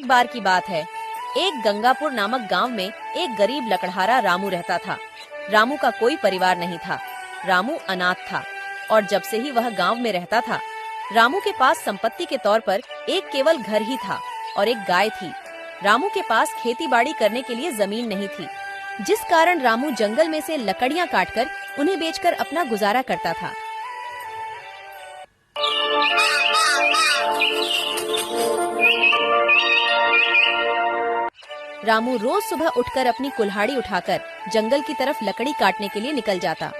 एक बार की बात है। एक गंगापुर नामक गांव में एक गरीब लकड़हारा रामू रहता था। रामू का कोई परिवार नहीं था। रामू अनाथ था और जब से ही वह गांव में रहता था, रामू के पास संपत्ति के तौर पर एक केवल घर ही था और एक गाय थी। रामू के पास खेती बाड़ी करने के लिए जमीन नहीं थी, जिस कारण रामू जंगल में से लकड़ियां काटकर उन्हें बेचकर अपना गुजारा करता था। रामू रोज सुबह उठकर अपनी कुल्हाड़ी उठाकर जंगल की तरफ लकड़ी काटने के लिए निकल जाता।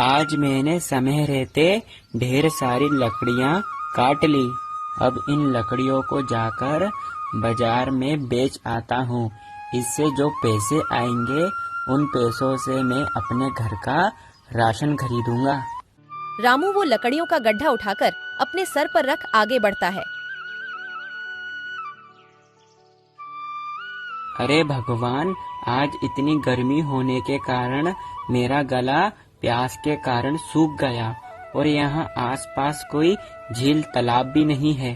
आज मैंने समय रहते ढेर सारी लकड़ियां काट ली। अब इन लकड़ियों को जाकर बाजार में बेच आता हूँ। इससे जो पैसे आएंगे उन पैसों से मैं अपने घर का राशन खरीदूंगा। रामू वो लकड़ियों का गड्ढा उठाकर अपने सर पर रख आगे बढ़ता है। अरे भगवान, आज इतनी गर्मी होने के कारण मेरा गला प्यास के कारण सूख गया और यहाँ आसपास कोई झील तालाब भी नहीं है।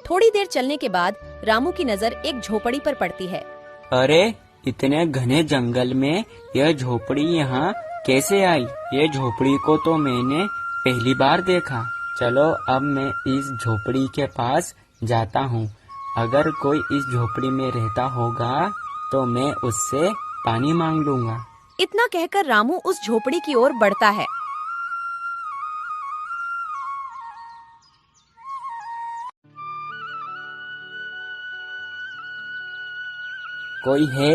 थोड़ी देर चलने के बाद रामू की नजर एक झोपड़ी पर पड़ती है। अरे, इतने घने जंगल में यह झोपड़ी यहाँ कैसे आई? ये झोपड़ी को तो मैंने पहली बार देखा। चलो अब मैं इस झोपड़ी के पास जाता हूँ। अगर कोई इस झोपड़ी में रहता होगा तो मैं उससे पानी मांग लूंगा। इतना कहकर रामू उस झोपड़ी की ओर बढ़ता है। कोई है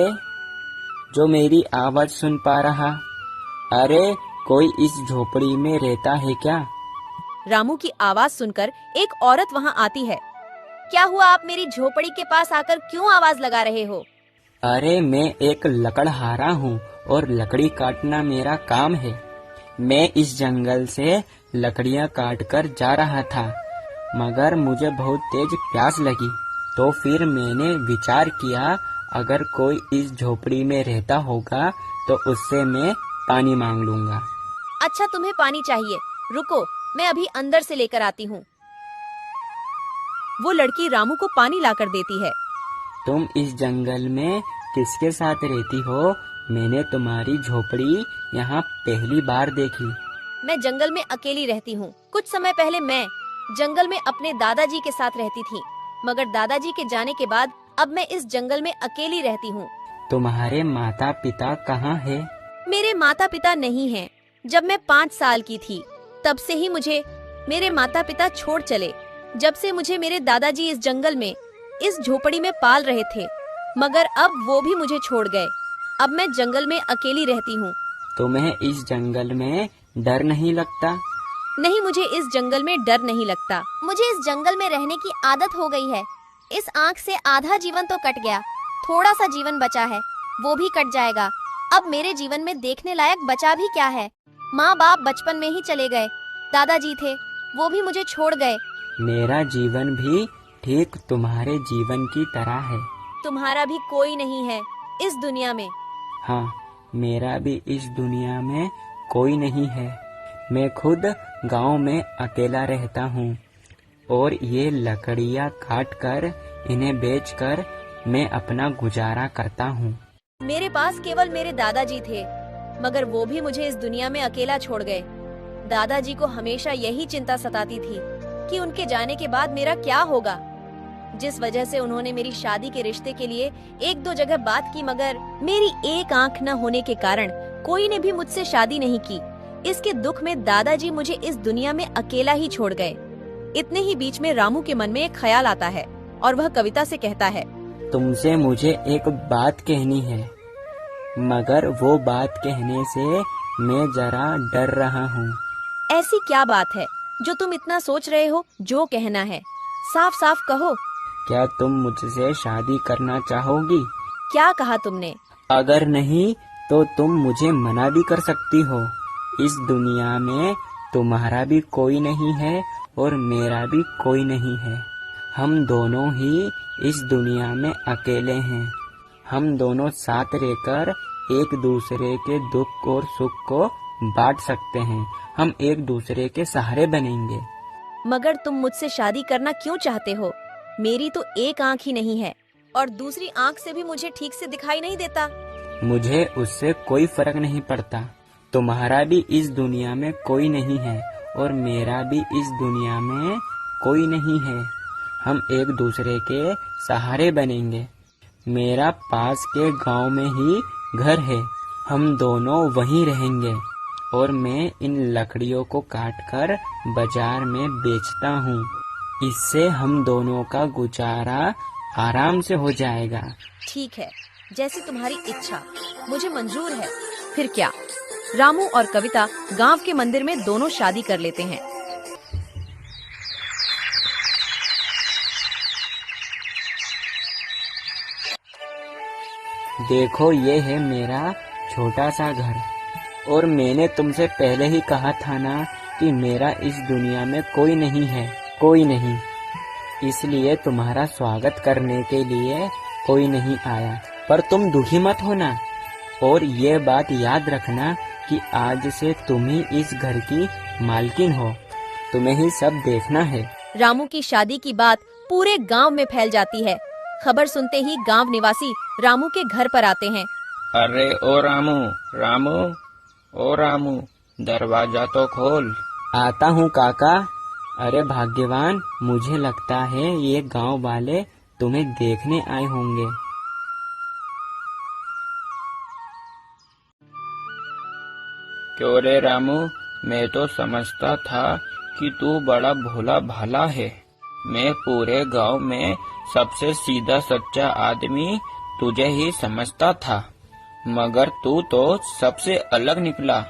जो मेरी आवाज सुन पा रहा? अरे, कोई इस झोपड़ी में रहता है क्या? रामू की आवाज सुनकर एक औरत वहाँ आती है। क्या हुआ, आप मेरी झोपड़ी के पास आकर क्यों आवाज लगा रहे हो? अरे, मैं एक लकड़हारा हूँ और लकड़ी काटना मेरा काम है। मैं इस जंगल से लकड़ियाँ काटकर जा रहा था, मगर मुझे बहुत तेज प्यास लगी। तो फिर मैंने विचार किया, अगर कोई इस झोपड़ी में रहता होगा तो उससे मैं पानी मांग लूंगा। अच्छा, तुम्हें पानी चाहिए? रुको, मैं अभी अंदर से लेकर आती हूँ। वो लड़की रामू को पानी लाकर देती है। तुम इस जंगल में किसके साथ रहती हो? मैंने तुम्हारी झोपड़ी यहाँ पहली बार देखी। मैं जंगल में अकेली रहती हूँ। कुछ समय पहले मैं जंगल में अपने दादाजी के साथ रहती थी, मगर दादाजी के जाने के बाद अब मैं इस जंगल में अकेली रहती हूँ। तुम्हारे माता पिता कहाँ है? मेरे माता पिता नहीं हैं। जब मैं 5 साल की थी तब से ही मुझे मेरे माता पिता छोड़ चले। जब से मुझे मेरे दादाजी इस जंगल में इस झोपड़ी में पाल रहे थे, मगर अब वो भी मुझे छोड़ गए। अब मैं जंगल में अकेली रहती हूँ। तुम्हें इस जंगल में डर नहीं लगता? नहीं, मुझे इस जंगल में डर नहीं लगता। मुझे इस जंगल में रहने की आदत हो गई है। इस आँख से आधा जीवन तो कट गया, थोड़ा सा जीवन बचा है, वो भी कट जाएगा। अब मेरे जीवन में देखने लायक बचा भी क्या है? माँ बाप बचपन में ही चले गए, दादाजी थे, वो भी मुझे छोड़ गए। मेरा जीवन भी ठीक तुम्हारे जीवन की तरह है। तुम्हारा भी कोई नहीं है इस दुनिया में। हाँ, मेरा भी इस दुनिया में कोई नहीं है। मैं खुद गांव में अकेला रहता हूँ और ये लकड़ियाँ काटकर इन्हें बेचकर मैं अपना गुजारा करता हूँ। मेरे पास केवल मेरे दादाजी थे, मगर वो भी मुझे इस दुनिया में अकेला छोड़ गए। दादाजी को हमेशा यही चिंता सताती थी कि उनके जाने के बाद मेरा क्या होगा, जिस वजह से उन्होंने मेरी शादी के रिश्ते के लिए 1-2 जगह बात की, मगर मेरी एक आंख न होने के कारण कोई ने भी मुझसे शादी नहीं की। इसके दुख में दादाजी मुझे इस दुनिया में अकेला ही छोड़ गए। इतने ही बीच में रामू के मन में एक ख्याल आता है और वह कविता से कहता है, तुमसे मुझे एक बात कहनी है, मगर वो बात कहने से मैं जरा डर रहा हूँ। ऐसी क्या बात है जो तुम इतना सोच रहे हो? जो कहना है साफ साफ कहो। क्या तुम मुझसे शादी करना चाहोगी? क्या कहा तुमने? अगर नहीं तो तुम मुझे मना भी कर सकती हो। इस दुनिया में तुम्हारा भी कोई नहीं है और मेरा भी कोई नहीं है। हम दोनों ही इस दुनिया में अकेले हैं। हम दोनों साथ रहकर एक दूसरे के दुख और सुख को बांट सकते हैं। हम एक दूसरे के सहारे बनेंगे। मगर तुम मुझसे शादी करना क्यों चाहते हो? मेरी तो एक आंख ही नहीं है और दूसरी आंख से भी मुझे ठीक से दिखाई नहीं देता। मुझे उससे कोई फर्क नहीं पड़ता। तुम्हारा भी इस दुनिया में कोई नहीं है और मेरा भी इस दुनिया में कोई नहीं है। हम एक दूसरे के सहारे बनेंगे। मेरा पास के गांव में ही घर है। हम दोनों वहीं रहेंगे और मैं इन लकड़ियों को काटकर बाजार में बेचता हूँ। इससे हम दोनों का गुजारा आराम से हो जाएगा। ठीक है, जैसी तुम्हारी इच्छा, मुझे मंजूर है। फिर क्या, रामू और कविता गांव के मंदिर में दोनों शादी कर लेते हैं। देखो, ये है मेरा छोटा सा घर और मैंने तुमसे पहले ही कहा था ना कि मेरा इस दुनिया में कोई नहीं है, कोई नहीं। इसलिए तुम्हारा स्वागत करने के लिए कोई नहीं आया। पर तुम दुखी मत होना और ये बात याद रखना कि आज से तुम ही इस घर की मालकिन हो। तुम्हें ही सब देखना है। रामू की शादी की बात पूरे गांव में फैल जाती है। खबर सुनते ही गांव निवासी रामू के घर पर आते हैं। अरे ओ रामू, रामू, ओ रामू, दरवाजा तो खोल। आता हूँ काका। अरे भाग्यवान, मुझे लगता है ये गांव वाले तुम्हें देखने आए होंगे। क्यों रे रामू, मैं तो समझता था कि तू बड़ा भोला भाला है। मैं पूरे गांव में सबसे सीधा सच्चा आदमी तुझे ही समझता था, मगर तू तो सबसे अलग निकला।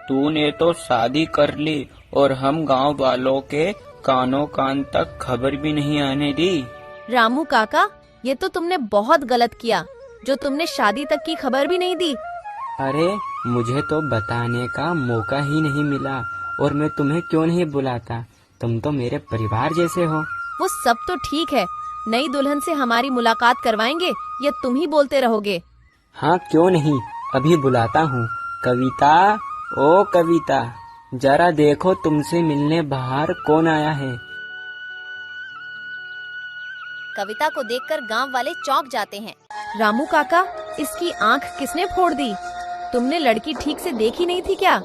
तूने तो शादी कर ली और हम गांव वालों के कानों कान तक खबर भी नहीं आने दी। रामू काका, ये तो तुमने बहुत गलत किया जो तुमने शादी तक की खबर भी नहीं दी। अरे मुझे तो बताने का मौका ही नहीं मिला और मैं तुम्हें क्यों नहीं बुलाता? तुम तो मेरे परिवार जैसे हो। वो सब तो ठीक है, नई दुल्हन से हमारी मुलाकात करवाएंगे या तुम ही बोलते रहोगे? हाँ, क्यों नहीं, अभी बुलाता हूँ। कविता, ओ कविता, जरा देखो तुमसे मिलने बाहर कौन आया है। कविता को देखकर गांव वाले चौंक जाते हैं। रामू काका, इसकी आंख किसने फोड़ दी? तुमने लड़की ठीक से देखी नहीं थी क्या?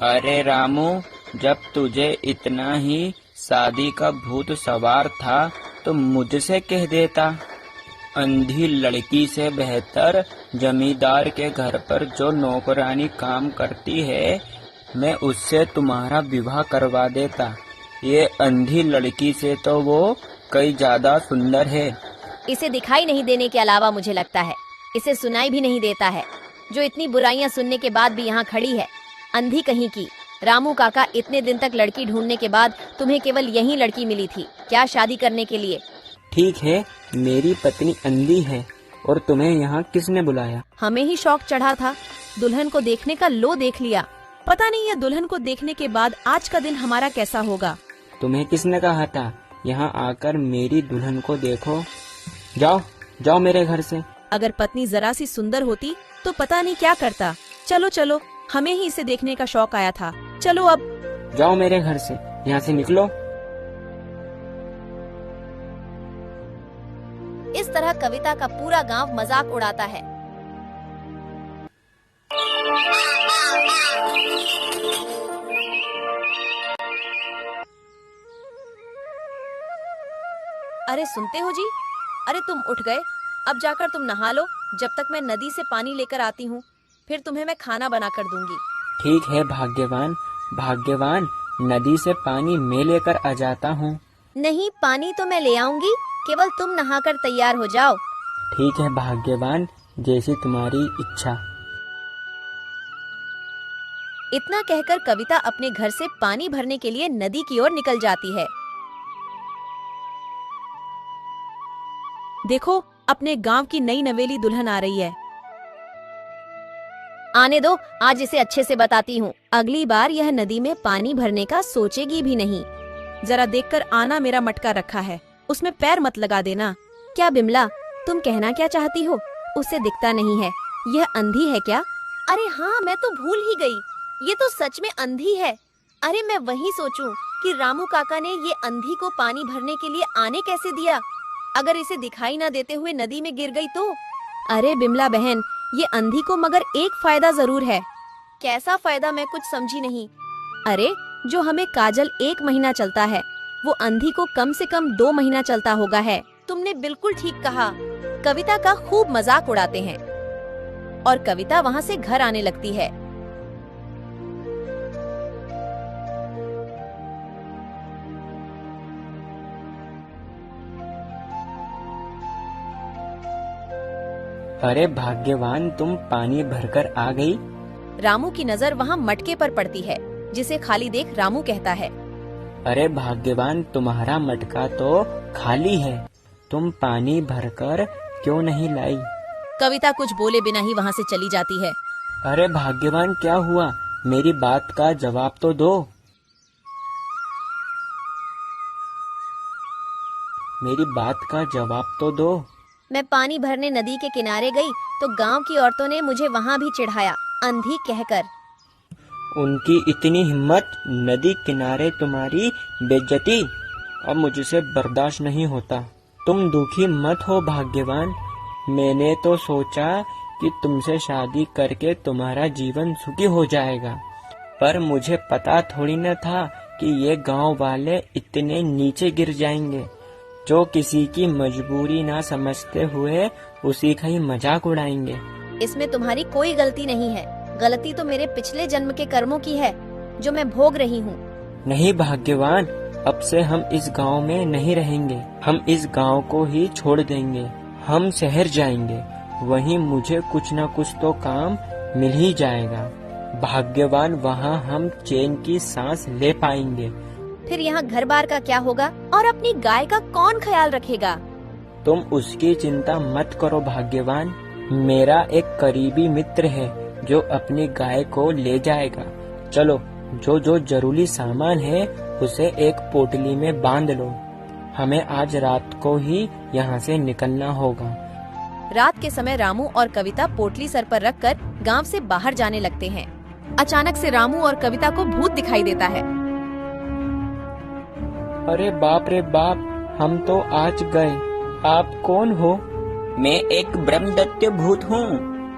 अरे रामू, जब तुझे इतना ही शादी का भूत सवार था तो मुझसे कह देता। अंधी लड़की से बेहतर जमींदार के घर पर जो नौकरानी काम करती है, मैं उससे तुम्हारा विवाह करवा देता। ये अंधी लड़की से तो वो कई ज्यादा सुंदर है। इसे दिखाई नहीं देने के अलावा मुझे लगता है इसे सुनाई भी नहीं देता है, जो इतनी बुराइयां सुनने के बाद भी यहाँ खड़ी है। अंधी कहीं की। रामू काका, इतने दिन तक लड़की ढूंढने के बाद तुम्हें केवल यही लड़की मिली थी क्या शादी करने के लिए? ठीक है, मेरी पत्नी अंधी है और तुम्हें यहाँ किसने बुलाया? हमें ही शौक चढ़ा था, दुल्हन को देखने का लो देख लिया। पता नहीं ये दुल्हन को देखने के बाद आज का दिन हमारा कैसा होगा। तुम्हें किसने कहा था यहाँ आकर मेरी दुल्हन को देखो? जाओ जाओ मेरे घर से। अगर पत्नी जरा सी सुंदर होती तो पता नहीं क्या करता। चलो चलो, हमें ही इसे देखने का शौक आया था। चलो अब। जाओ मेरे घर से, यहाँ से निकलो। इस तरह कविता का पूरा गांव मजाक उड़ाता है। अरे सुनते हो जी? अरे तुम उठ गए, अब जाकर तुम नहा लो, जब तक मैं नदी से पानी लेकर आती हूँ। फिर तुम्हें मैं खाना बना कर दूंगी। ठीक है भाग्यवान, भाग्यवान, नदी से पानी मैं लेकर आ जाता हूँ। नहीं, पानी तो मैं ले आऊंगी, केवल तुम नहाकर तैयार हो जाओ। ठीक है भाग्यवान, जैसी तुम्हारी इच्छा। इतना कहकर कविता अपने घर से पानी भरने के लिए नदी की ओर निकल जाती है। देखो, अपने गांव की नई नवेली दुल्हन आ रही है। आने दो, आज इसे अच्छे से बताती हूँ। अगली बार यह नदी में पानी भरने का सोचेगी भी नहीं। जरा देखकर आना, मेरा मटका रखा है, उसमें पैर मत लगा देना। क्या बिमला, तुम कहना क्या चाहती हो? उसे दिखता नहीं है, यह अंधी है क्या? अरे हाँ, मैं तो भूल ही गई, ये तो सच में अंधी है। अरे मैं वही सोचूं कि रामू काका ने ये अंधी को पानी भरने के लिए आने कैसे दिया। अगर इसे दिखाई ना देते हुए नदी में गिर गई तो? अरे बिमला बहन, ये अंधी को मगर एक फायदा जरूर है। कैसा फायदा, मैं कुछ समझी नहीं। अरे जो हमें काजल 1 महीना चलता है, वो अंधी को कम से कम 2 महीना चलता होगा है। तुमने बिल्कुल ठीक कहा। कविता का खूब मजाक उड़ाते हैं और कविता वहाँ से घर आने लगती है। अरे भाग्यवान, तुम पानी भरकर आ गई। रामू की नजर वहाँ मटके पर पड़ती है, जिसे खाली देख रामू कहता है, अरे भाग्यवान, तुम्हारा मटका तो खाली है, तुम पानी भरकर क्यों नहीं लाई? कविता कुछ बोले बिना ही वहाँ से चली जाती है। अरे भाग्यवान, क्या हुआ? मेरी बात का जवाब तो दो। मेरी बात का जवाब तो दो। मैं पानी भरने नदी के किनारे गई तो गांव की औरतों ने मुझे वहाँ भी चिढ़ाया, अंधी कहकर। उनकी इतनी हिम्मत, नदी किनारे तुम्हारी बेइज्जती, अब मुझसे बर्दाश्त नहीं होता। तुम दुखी मत हो भाग्यवान, मैंने तो सोचा कि तुमसे शादी करके तुम्हारा जीवन सुखी हो जाएगा, पर मुझे पता थोड़ी न था कि ये गांव वाले इतने नीचे गिर जाएंगे, जो किसी की मजबूरी ना समझते हुए उसी का ही मजाक उड़ाएंगे। इसमें तुम्हारी कोई गलती नहीं है, गलती तो मेरे पिछले जन्म के कर्मों की है, जो मैं भोग रही हूँ। नहीं भाग्यवान, अब से हम इस गांव में नहीं रहेंगे, हम इस गांव को ही छोड़ देंगे, हम शहर जाएंगे, वहीं मुझे कुछ न कुछ तो काम मिल ही जाएगा। भाग्यवान, वहाँ हम चैन की सांस ले पाएंगे। फिर यहाँ घर बार का क्या होगा और अपनी गाय का कौन ख्याल रखेगा? तुम उसकी चिंता मत करो भाग्यवान, मेरा एक करीबी मित्र है जो अपनी गाय को ले जाएगा। चलो, जो जो जरूरी सामान है उसे एक पोटली में बांध लो, हमें आज रात को ही यहाँ से निकलना होगा। रात के समय रामू और कविता पोटली सर पर रखकर गांव से बाहर जाने लगते हैं। अचानक से रामू और कविता को भूत दिखाई देता है। अरे बाप रे बाप, हम तो आज गए। आप कौन हो? मैं एक ब्रह्मदत्त भूत हूँ।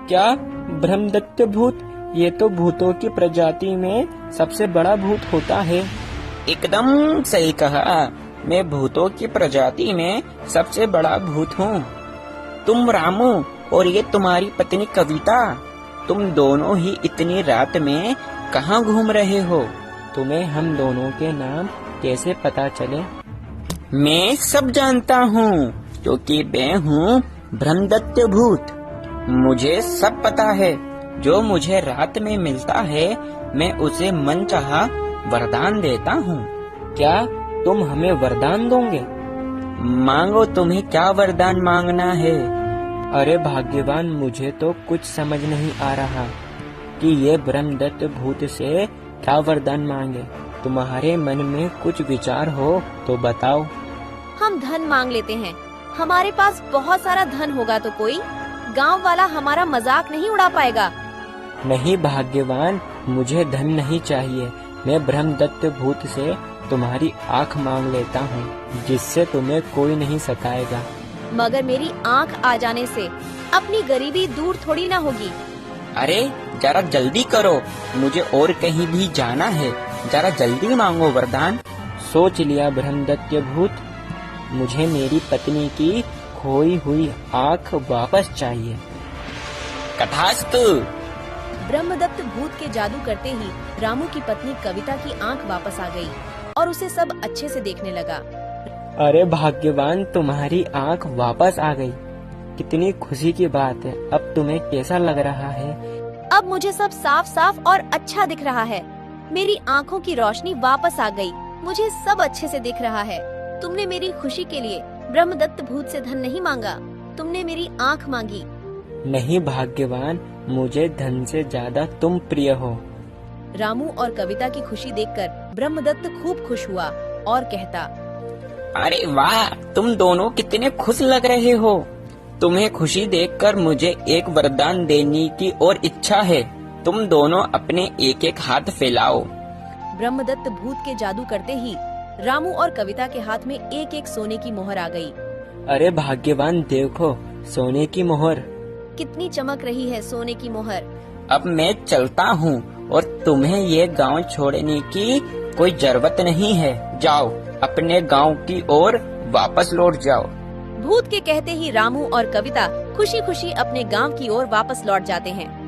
क्या ब्रह्मदत्त भूत? ये तो भूतों की प्रजाति में सबसे बड़ा भूत होता है। एकदम सही कहा, मैं भूतों की प्रजाति में सबसे बड़ा भूत हूँ। तुम रामू और ये तुम्हारी पत्नी कविता, तुम दोनों ही इतनी रात में कहाँ घूम रहे हो? तुम्हें हम दोनों के नाम कैसे पता चले? मैं सब जानता हूँ, क्योंकि मैं हूँ ब्रह्मदत्त भूत। मुझे सब पता है। जो मुझे रात में मिलता है, मैं उसे मनचाहा वरदान देता हूँ। क्या तुम हमें वरदान दोगे? मांगो, तुम्हें क्या वरदान मांगना है? अरे भाग्यवान, मुझे तो कुछ समझ नहीं आ रहा कि ये ब्रह्मदत्त भूत से क्या वरदान मांगे। तुम्हारे मन में कुछ विचार हो तो बताओ। हम धन मांग लेते हैं, हमारे पास बहुत सारा धन होगा तो कोई गांव वाला हमारा मजाक नहीं उड़ा पाएगा। नहीं भाग्यवान, मुझे धन नहीं चाहिए। मैं ब्रह्मदत्त भूत से तुम्हारी आँख मांग लेता हूँ, जिससे तुम्हें कोई नहीं सताएगा। मगर मेरी आँख आ जाने से अपनी गरीबी दूर थोड़ी ना होगी। अरे जरा जल्दी करो, मुझे और कहीं भी जाना है, जरा जल्दी मांगो वरदान। सोच लिया ब्रह्मदत्त भूत, मुझे मेरी पत्नी की खोई हुई आँख वापस चाहिए। कथास्तु। ब्रह्मदत्त भूत के जादू करते ही रामू की पत्नी कविता की आँख वापस आ गई और उसे सब अच्छे से देखने लगा। अरे भाग्यवान, तुम्हारी आँख वापस आ गई, कितनी खुशी की बात है। अब तुम्हें कैसा लग रहा है? अब मुझे सब साफ साफ और अच्छा दिख रहा है। मेरी आँखों की रोशनी वापस आ गई, मुझे सब अच्छे से दिख रहा है। तुमने मेरी खुशी के लिए ब्रह्मदत्त भूत से धन नहीं मांगा, तुमने मेरी आँख मांगी। नहीं भाग्यवान, मुझे धन से ज्यादा तुम प्रिय हो। रामू और कविता की खुशी देखकर ब्रह्मदत्त खूब खुश हुआ और कहता, अरे वाह, तुम दोनों कितने खुश लग रहे हो। तुम्हें खुशी देखकर मुझे एक वरदान देने की और इच्छा है। तुम दोनों अपने एक एक हाथ फैलाओ। ब्रह्मदत्त भूत के जादू करते ही रामू और कविता के हाथ में एक एक सोने की मोहर आ गई। अरे भाग्यवान, देखो सोने की मोहर। कितनी चमक रही है सोने की मोहर। अब मैं चलता हूँ और तुम्हें ये गांव छोड़ने की कोई जरूरत नहीं है। जाओ, अपने गांव की ओर वापस लौट जाओ। भूत के कहते ही रामू और कविता खुशी खुशी अपने गांव की ओर वापस लौट जाते हैं।